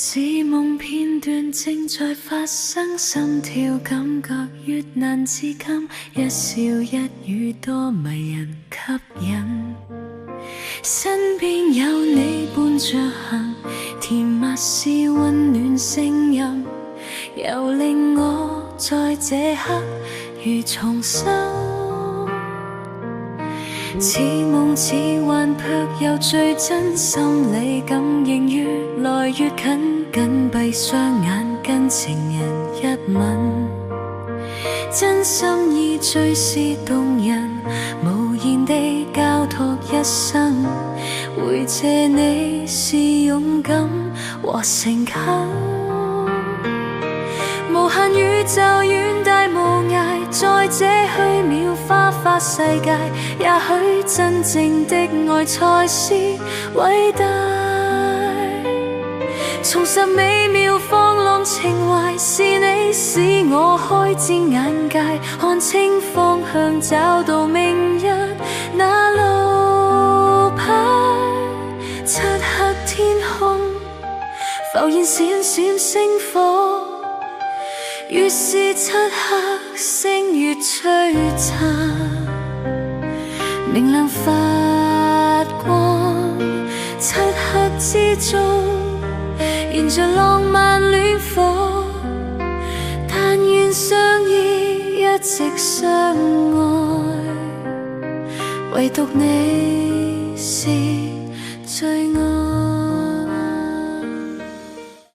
似夢片段正在發生，心跳感覺越難自禁，一笑一語多迷人吸引。身邊有你伴着行，甜蜜是溫暖聲音，又令我在這刻如重生。似夢似幻，卻又最真，心理感應越來越近，緊閉雙眼跟情人一吻，真心意最是動人，無言地交託一生，回謝你是勇敢和誠懇。無限宇宙遠大無涯，在這虛渺花花世界，也許真正的愛才是偉大。重拾美妙放浪情懷，是你使我開展眼界，看清方向，找到明日那路牌。漆黑天空浮現閃閃星火，越是漆黑，星越璀璨，明亮發光。漆黑之中，燃着浪漫戀火，但願相依一直相愛，唯獨你是最愛。